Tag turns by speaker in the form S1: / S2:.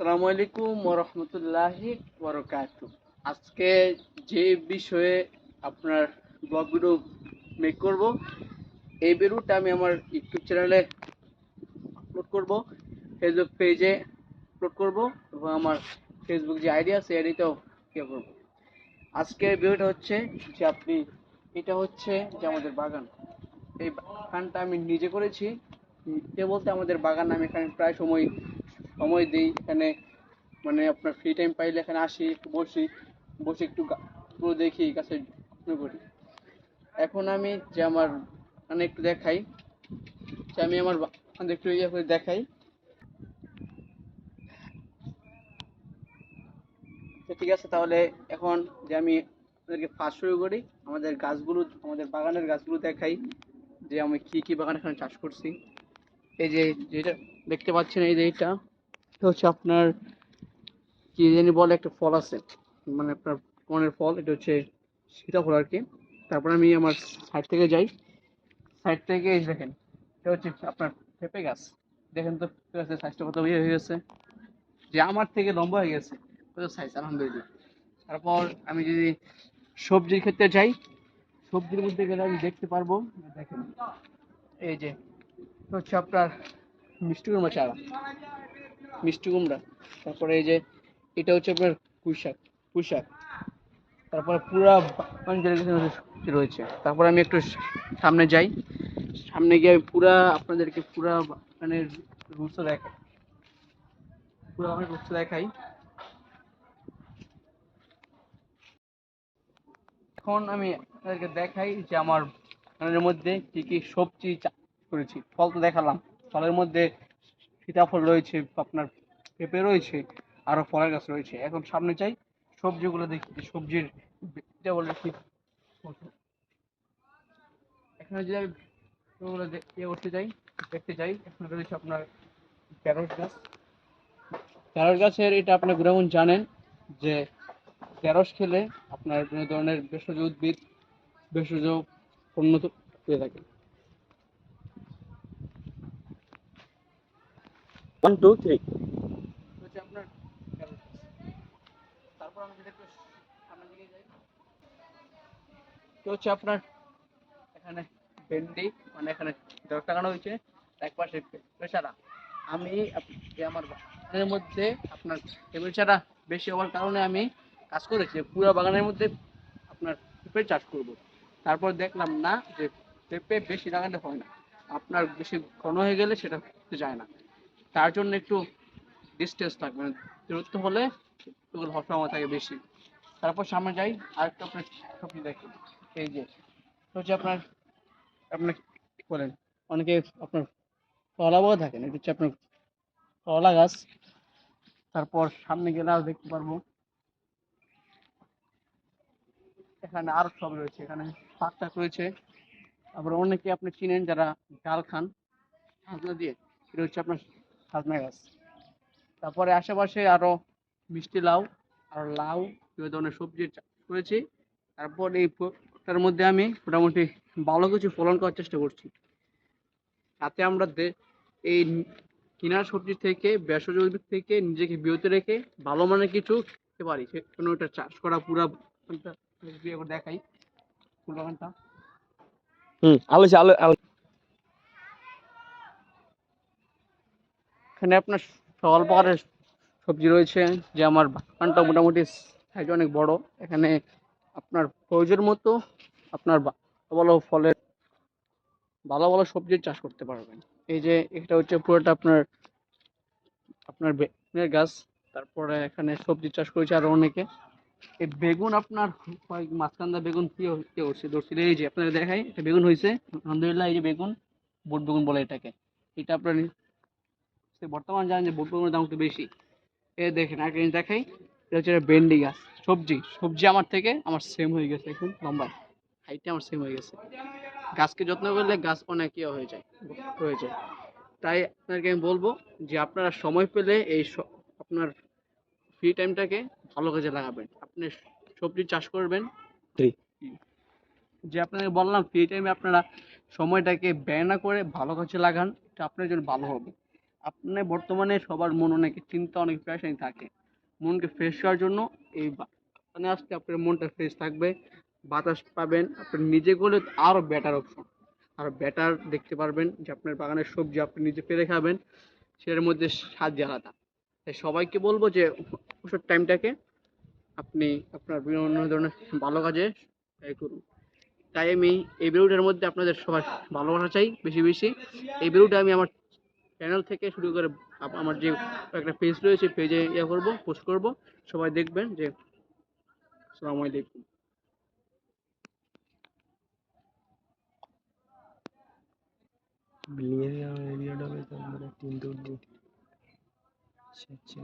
S1: আসসালামু আলাইকুম ওয়া রাহমাতুল্লাহি ওয়া বারাকাতুহু। আজকে যে বিষয়ে আপনার ব্লগ ভিডিও মেক করব, এই ভিডিওটা আমি আমার ইউটিউব চ্যানেলে আপলোড করব, ফেসবুক পেজে আপলোড করব এবং আমার ফেসবুক যে আইডি আছে আইডিতেও করব। আজকের ভিডিওটা হচ্ছে যে এটা হচ্ছে যে আমাদের বাগান। এই বাগানটা আমি নিজে করেছি। নিজে বলতে আমাদের বাগান, আমি এখানে প্রায় সময় দিই। এখানে মানে আপনার ফ্রি টাইম পাইলে এখানে আসি, একটু বসি, বসে একটু পুরো দেখি, গাছে যত্ন করি। এখন আমি যে আমার মানে একটু দেখাই, যে আমি আমার একটু ইয়ে করে দেখাই। তো ঠিক আছে, তাহলে এখন যে আমি আপনাদেরকে ফার্স্ট শুরু করি, আমাদের বাগানের গাছগুলো দেখাই, যে আমি কি কি বাগান এখানে চাষ করছি। এই যে যেটা দেখতে পাচ্ছেন, এই যে এটা হচ্ছে আপনার কি জানি বলে, একটা ফল আছে, মানে আপনার কনের ফল, এটা হচ্ছে সীতাফল আর কি। তারপর আমি আমার সাইড থেকে এই দেখেন, এটা হচ্ছে আপনার পেঁপে গাছ। দেখেন তো পেঁপে গাছের সাইজটা কত ইয়ে হয়ে গেছে, যে আমার থেকে লম্বা হয়ে গেছে, কত সাইজ, আলহামদুলিল্লাহ। তারপর আমি যদি সবজির ক্ষেত্রে যাই, সবজির মধ্যে গেলে আমি দেখতে পারবো, দেখেন এই যে এটা হচ্ছে আপনার মিষ্টি কুমড়া চারা, মিষ্টি কুমড়া। তারপরে এই যে এটা হচ্ছে আপনার পুঁইশাক। তারপরে পুরা বাগান রয়েছে। তারপরে আমি একটু সামনে যাই, সামনে গিয়ে আমি আপনাদেরকে মানে রুটস দেখাই, আমি রুটস দেখাই। এখন আমি আপনাদেরকে দেখাই যে আমার বাগানের মধ্যে কি কি সবজি চাষ করেছি। ফল তো দেখালাম, ফলের মধ্যে সীতাফল রয়েছে, আপনার পেঁপে রয়েছে, আরো ফলের গাছ রয়েছে। এখন সামনে যাই, সবজিগুলো দেখি, সবজির এটা বলে কি। এখানে যে আমি ওগুলো দেখতে যাই, এখানে রয়েছে আপনার ঢেঁড়স গাছ। ঢেঁড়স গাছের এটা আপনি গুণাগুণ জানেন, যে ঢেঁড়স খেলে আপনার বিভিন্ন ধরনের ভেষজ উন্নত হয়ে থাকে।
S2: 1 2 3
S1: হচ্ছে আপনার ঢেঁড়স গাছ। তারপর আমি যদি একটু সামনের দিকে যাই, তো হচ্ছে আপনার এখানে ভেন্ডি, মানে এখানে ঢেঁড়স লাগানো হয়েছে, এক পাশে পেঁপে চারা। আমি আমার বাগানের মধ্যে আপনার পেঁপে চারা বেশি হওয়ার কারণে আমি কাজ করেছি, পুরো বাগানের মধ্যে আপনার পেঁপে চাষ করব। তারপর দেখলাম না, যে পেঁপে বেশি লাগালে হয় না, আপনার বেশি ঘন হয়ে গেলে সেটা হতে যায় না। তার জন্য একটু ডিস্টেন্স থাকবে, মানে দূরত্ব হলে ওগুলো হওয়ার সম্ভাবনা থাকে বেশি। তারপর সামনে যাই, আর একটু আপনার সবজি দেখি। এই যে হচ্ছে আপনার আপনার কি বলেন, অনেকে আপনার কলা বলে থাকেন, এটা হচ্ছে আপনার কলা গাছ। তারপর সামনে গেলে আর দেখতে পারবো এখানে আরো সব রয়েছে, এখানে শাক টাক রয়েছে। তারপরে অনেকে আপনি চিনেন যারা ডাল খান সাজনা দিয়ে, এটা হচ্ছে আপনার সাজনা গাছ। তারপরে আশেপাশে আরো মিষ্টি লাউ আর লাউ, বিভিন্ন ধরনের সবজি চাষ করেছি। তারপর তার মধ্যে আমি মোটামুটি ভালো কিছু ফলন করার চেষ্টা করছি, যাতে আমরা এই কিনার সবজি থেকে, ভেষজ উদ্ভিদ থেকে নিজেকে বিরত রেখে ভালো মানের কিছু খেতে পারি। সেজন্য ওটা চাষ করা পুরা বাগানটা দেখাই, ফুল বাগানটা।
S2: আলো
S1: এখানে আপনার সকল প্রকারের সবজি রয়েছে, যে আমার বাগানটা মোটামুটি সাইজ অনেক বড়। এখানে আপনার প্রয়োজন মতো আপনার ভালো ফলের ভালো ভালো সবজির চাষ করতে পারবেন। এই যে এটা হচ্ছে পুরোটা আপনার আপনার বেগুনের গাছ। তারপরে এখানে সবজি চাষ করেছে আরো অনেকে। এই বেগুন আপনার মাঝখানটা বেগুন কি হচ্ছে ধরছিল, এই যে আপনাদের দেখাই, একটা বেগুন হয়েছে আলহামদুলিল্লাহ। এই যে বেগুন, বুট বেগুন বলে এটাকে। এটা আপনার বর্তমান জানেন যে বুট বেগুনের দাম একটু বেশি। এই দেখেন একটা জিনিস দেখাই, এটা হচ্ছে ভেন্ডি গাছ। সবজি আমার সেম হয়ে গেছে, এখন লম্বায় হাইটে আমার সেম হয়ে গেছে। গাছকে যত্ন করলে গাছ অনেক ইয়ে হয়ে যায়। তাই আপনাকে আমি বলবো যে আপনারা সময় পেলে আপনার ফ্রি টাইমটাকে ভালো কাজে লাগাবেন, আপনি সবজি চাষ করবেন।
S2: 3
S1: যে আপনাদের বললাম, ফ্রি টাইমে আপনারা সময়টাকে ব্যয় না করে ভালো কাজে লাগান, এটা আপনার জন্য ভালো হবে। আপনি বর্তমানে সবার মন অনেক চিন্তা, অনেক প্রেশানি থাকে। মনকে ফ্রেশ করার জন্য এই বাগানে আসলে আপনার মনটা ফ্রেশ থাকবে, বাতাস পাবেন, আপনি নিজে করলে আরো বেটার অপশন, আরো বেটার দেখতে পারবেন যে আপনার বাগানের সবজি আপনি নিজে পেরে খাবেন, সেটার মধ্যে স্বাদই আলাদা। তাই সবাইকে বলবো যে অবসর টাইমটাকে আপনি আপনার বিভিন্ন ধরনের ভালো কাজে ব্যয় করুন। তাই আমি এই ভিডিওটার মধ্যে আপনাদের সবার ভালোবাসা চাই বেশি বেশি। এই ভিডিওটা আমি আমার চ্যানেল থেকে শুরু করে আমার যে একটা পেজ রয়েছে পেজে করবো, পোস্ট করবো, সবাই দেখবেন যে আসসালামু আলাইকুম।
S2: বিল্ডিং এরিয়াটা বেশ মানে 3 টো 2 আচ্ছা আচ্ছা